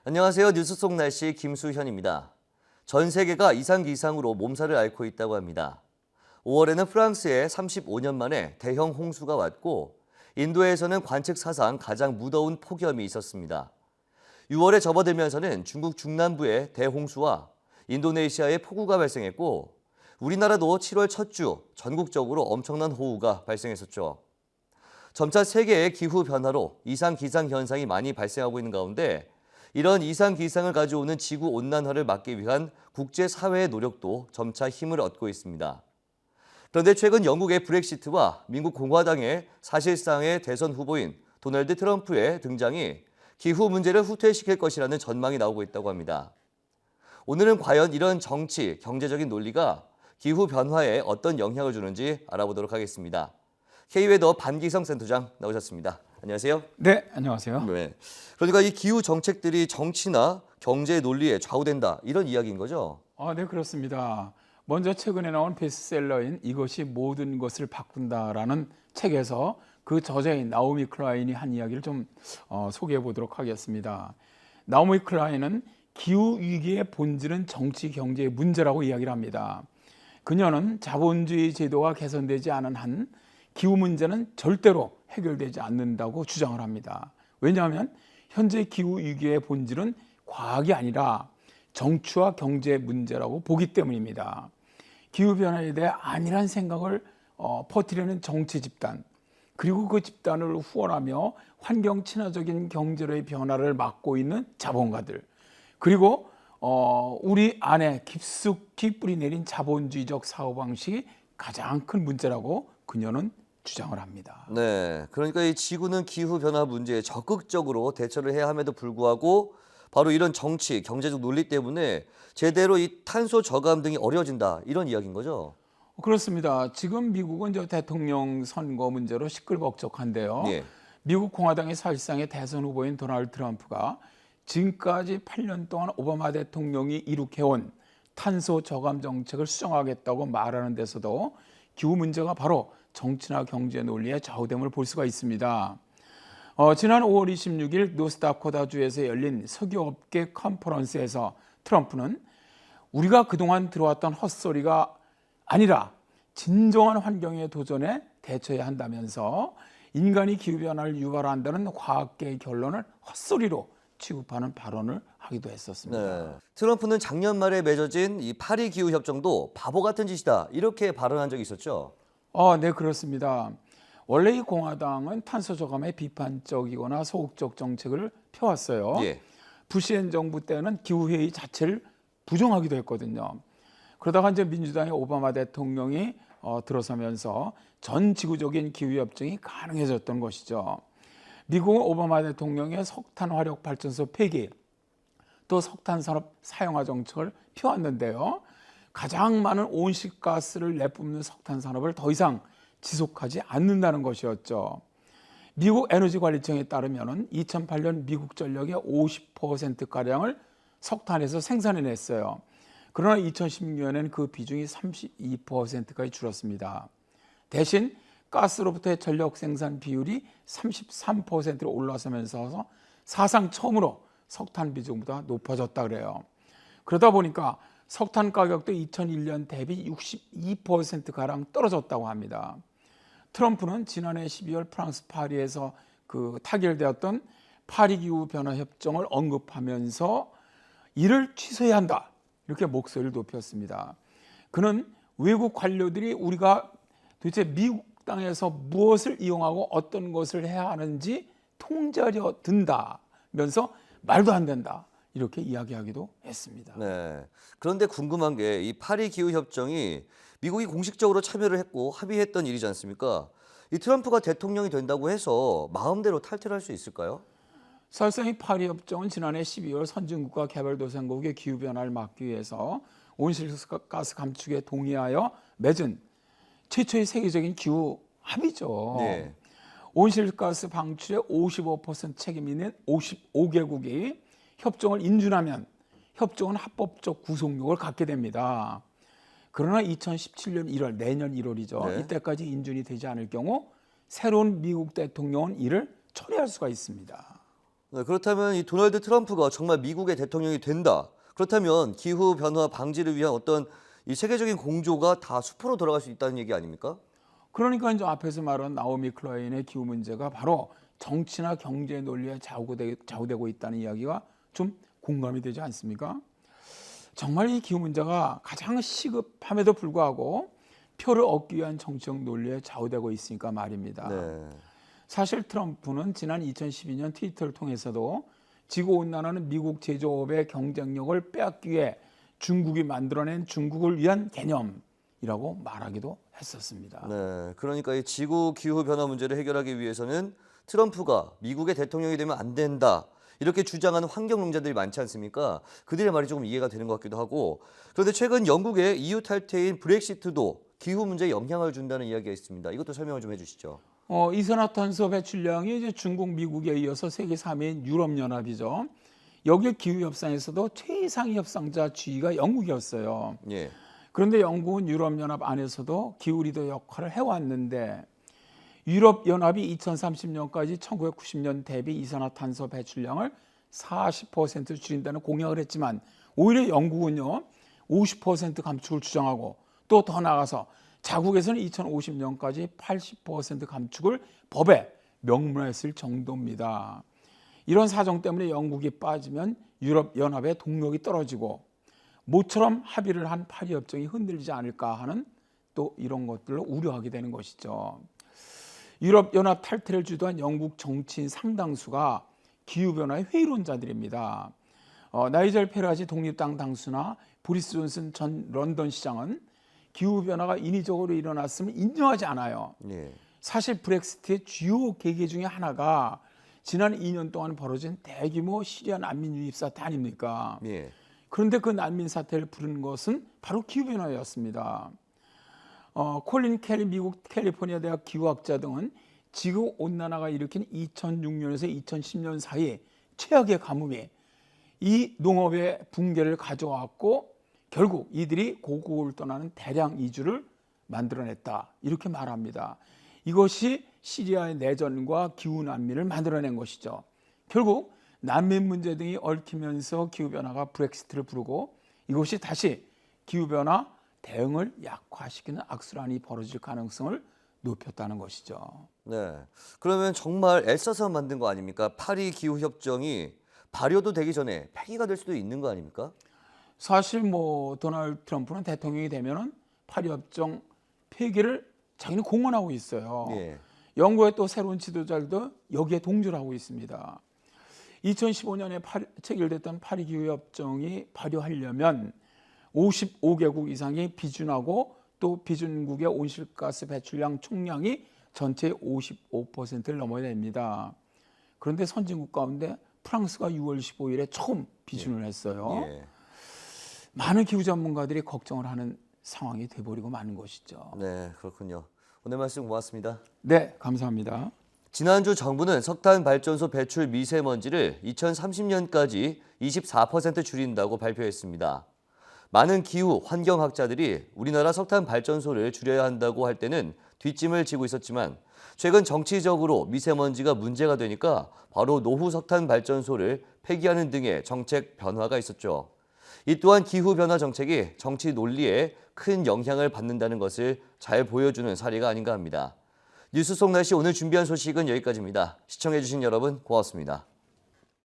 안녕하세요. 뉴스 속 날씨 김수현입니다. 전 세계가 이상기상으로 몸살을 앓고 있다고 합니다. 5월에는 프랑스에 35년 만에 대형 홍수가 왔고 인도에서는 관측 사상 가장 무더운 폭염이 있었습니다. 6월에 접어들면서는 중국 중남부에 대홍수와 인도네시아에 폭우가 발생했고 우리나라도 7월 첫 주 전국적으로 엄청난 호우가 발생했었죠. 점차 세계의 기후 변화로 이상기상 현상이 많이 발생하고 있는 가운데 이런 이상기상을 가져오는 지구온난화를 막기 위한 국제사회의 노력도 점차 힘을 얻고 있습니다. 그런데 최근 영국의 브렉시트와 미국 공화당의 사실상의 대선 후보인 도널드 트럼프의 등장이 기후 문제를 후퇴시킬 것이라는 전망이 나오고 있다고 합니다. 오늘은 과연 이런 정치, 경제적인 논리가 기후 변화에 어떤 영향을 주는지 알아보도록 하겠습니다. K웨더 반기성 센터장 나오셨습니다. 안녕하세요. 네, 안녕하세요. 네. 그러니까 이 기후 정책들이 정치나 경제 논리에 좌우된다 이런 이야기인 거죠? 네, 그렇습니다. 먼저 최근에 나온 베스트셀러인 이것이 모든 것을 바꾼다라는 책에서 그 저자인 나오미 클라인이 한 이야기를 좀 소개해 보도록 하겠습니다. 나오미 클라인은 기후 위기의 본질은 정치 경제의 문제라고 이야기를 합니다. 그녀는 자본주의 제도가 개선되지 않은 한 기후 문제는 절대로 해결되지 않는다고 주장을 합니다. 왜냐하면 현재 기후 위기의 본질은 과학이 아니라 정치와 경제 문제라고 보기 때문입니다. 기후 변화에 대해 안일한 생각을 퍼뜨리는 정치 집단, 그리고 그 집단을 후원하며 환경 친화적인 경제로의 변화를 막고 있는 자본가들, 그리고 우리 안에 깊숙이 뿌리내린 자본주의적 사고방식이 가장 큰 문제라고 그녀는 주장을 합니다. 네, 그러니까 이 지구는 기후 변화 문제에 적극적으로 대처를 해야 함에도 불구하고 바로 이런 정치, 경제적 논리 때문에 제대로 이 탄소 저감 등이 어려워진다 이런 이야기인 거죠? 그렇습니다. 지금 미국은 대통령 선거 문제로 시끌벅적한데요. 예. 미국 공화당의 사실상의 대선 후보인 도널드 트럼프가 지금까지 8년 동안 오바마 대통령이 이룩해온 탄소 저감 정책을 수정하겠다고 말하는 데서도 기후 문제가 바로 정치나 경제 논리의 좌우됨을 볼 수가 있습니다. 지난 5월 26일 노스다코타주에서 열린 석유업계 컨퍼런스에서 트럼프는 우리가 그동안 들어왔던 헛소리가 아니라 진정한 환경의 도전에 대처해야 한다면서 인간이 기후변화를 유발한다는 과학계의 결론을 헛소리로 취급하는 발언을 하기도 했었습니다. 네. 트럼프는 작년 말에 맺어진 이 파리 기후 협정도 바보 같은 짓이다 이렇게 발언한 적이 있었죠? 네, 그렇습니다. 원래 이 공화당은 탄소 저감에 비판적이거나 소극적 정책을 펴왔어요. 예. 부시 행정부 때는 기후회의 자체를 부정하기도 했거든요. 그러다가 이제 민주당의 오바마 대통령이 들어서면서 전 지구적인 기후협정이 가능해졌던 것이죠. 미국은 오바마 대통령의 석탄 화력 발전소 폐기, 또 석탄 산업 사용화 정책을 펴왔는데요. 가장 많은 온실가스를 내뿜는 석탄 산업을 더 이상 지속하지 않는다는 것이었죠. 미국 에너지관리청에 따르면 2008년 미국 전력의 50%가량을 석탄에서 생산해냈어요. 그러나 2016년에는 그 비중이 32%까지 줄었습니다. 대신 가스로부터의 전력 생산 비율이 33%로 올라서면서 사상 처음으로 석탄 비중보다 높아졌다 그래요. 그러다 보니까 석탄 가격도 2001년 대비 62%가량 떨어졌다고 합니다. 트럼프는 지난해 12월 프랑스 파리에서 타결되었던 파리 기후 변화 협정을 언급하면서 이를 취소해야 한다 이렇게 목소리를 높였습니다. 그는 외국 관료들이 우리가 도대체 미국 땅에서 무엇을 이용하고 어떤 것을 해야 하는지 통제하려 든다면서 말도 안 된다 이렇게 이야기하기도 했습니다. 네. 그런데 궁금한 게 이 파리 기후 협정이 미국이 공식적으로 참여를 했고 합의했던 일이지 않습니까? 이 트럼프가 대통령이 된다고 해서 마음대로 탈퇴할 수 있을까요? 사실상 이 파리 협정은 지난해 12월 선진국과 개발도상국의 기후 변화를 막기 위해서 온실가스 감축에 동의하여 맺은 최초의 세계적인 기후 합의죠. 네. 온실가스 방출의 55% 책임 있는 55개국이 협정을 인준하면 협정은 합법적 구속력을 갖게 됩니다. 그러나 2017년 1월, 내년 1월이죠. 네. 이때까지 인준이 되지 않을 경우 새로운 미국 대통령은 이를 철회할 수가 있습니다. 네, 그렇다면 이 도널드 트럼프가 정말 미국의 대통령이 된다. 그렇다면 기후 변화 방지를 위한 어떤 이 세계적인 공조가 다 숲으로 돌아갈 수 있다는 얘기 아닙니까? 그러니까 이제 앞에서 말한 나오미 클라인의 기후 문제가 바로 정치나 경제 논리에 좌우되고 있다는 이야기가 좀 공감이 되지 않습니까? 정말 이 기후 문제가 가장 시급함에도 불구하고 표를 얻기 위한 정치적 논리에 좌우되고 있으니까 말입니다. 네. 사실 트럼프는 지난 2012년 트위터를 통해서도 지구온난화는 미국 제조업의 경쟁력을 빼앗기 위해 중국이 만들어낸 중국을 위한 개념이라고 말하기도 했었습니다. 네, 그러니까 이 지구 기후 변화 문제를 해결하기 위해서는 트럼프가 미국의 대통령이 되면 안 된다. 이렇게 주장하는 환경론자들이 많지 않습니까? 그들의 말이 조금 이해가 되는 것 같기도 하고. 그런데 최근 영국의 EU 탈퇴인 브렉시트도 기후 문제에 영향을 준다는 이야기가 있습니다. 이것도 설명을 좀 해주시죠. 이산화탄소 배출량이 이제 중국, 미국에 이어서 세계 3위인 유럽연합이죠. 여기 기후 협상에서도 최상위 협상자 지위가 영국이었어요. 예. 그런데 영국은 유럽연합 안에서도 기후 리더 역할을 해왔는데 유럽연합이 2030년까지 1990년 대비 이산화탄소 배출량을 40% 줄인다는 공약을 했지만 오히려 영국은요 50% 감축을 주장하고 또 더 나아가서 자국에서는 2050년까지 80% 감축을 법에 명문화했을 정도입니다. 이런 사정 때문에 영국이 빠지면 유럽연합의 동력이 떨어지고 모처럼 합의를 한 파리협정이 흔들리지 않을까 하는 또 이런 것들로 우려하게 되는 것이죠. 유럽연합 탈퇴를 주도한 영국 정치인 상당수가 기후변화의 회의론자들입니다. 나이젤 페라지 독립당 당수나 보리스 존슨 전 런던 시장은 기후변화가 인위적으로 일어났음을 인정하지 않아요. 예. 사실 브렉시트의 주요 계기 중에 하나가 지난 2년 동안 벌어진 대규모 시리아 난민 유입 사태 아닙니까? 예. 그런데 그 난민 사태를 부른 것은 바로 기후변화였습니다. 콜린 켈리 미국 캘리포니아 대학 기후학자 등은 지구 온난화가 일으킨 2006년에서 2010년 사이 최악의 가뭄이 이 농업의 붕괴를 가져왔고 결국 이들이 고국을 떠나는 대량 이주를 만들어냈다 이렇게 말합니다. 이것이 시리아의 내전과 기후 난민을 만들어낸 것이죠. 결국 난민 문제 등이 얽히면서 기후변화가 브렉시트를 부르고 이것이 다시 기후변화 대응을 약화시키는 악순환이 벌어질 가능성을 높였다는 것이죠. 네. 그러면 정말 애써서 만든 거 아닙니까? 파리 기후 협정이 발효도 되기 전에 폐기가 될 수도 있는 거 아닙니까? 사실 도널드 트럼프는 대통령이 되면은 파리협정 폐기를 자기는 공언하고 있어요. 예. 영국의 또 새로운 지도자들도 여기에 동조를 하고 있습니다. 2015년에 체결됐던 파리 기후협정이 발효하려면 55개국 이상이 비준하고 또 비준국의 온실가스 배출량 총량이 전체의 55%를 넘어야 됩니다. 그런데 선진국 가운데 프랑스가 6월 15일에 처음 비준을 했어요. 예. 많은 기후 전문가들이 걱정을 하는 상황이 돼버리고 마는 것이죠. 네, 그렇군요. 오늘 말씀 고맙습니다. 네, 감사합니다. 지난주 정부는 석탄 발전소 배출 미세먼지를 2030년까지 24% 줄인다고 발표했습니다. 많은 기후 환경학자들이 우리나라 석탄 발전소를 줄여야 한다고 할 때는 뒷짐을 지고 있었지만 최근 정치적으로 미세먼지가 문제가 되니까 바로 노후 석탄 발전소를 폐기하는 등의 정책 변화가 있었죠. 이 또한 기후변화 정책이 정치 논리에 큰 영향을 받는다는 것을 잘 보여주는 사례가 아닌가 합니다. 뉴스 속 날씨 오늘 준비한 소식은 여기까지입니다. 시청해주신 여러분 고맙습니다.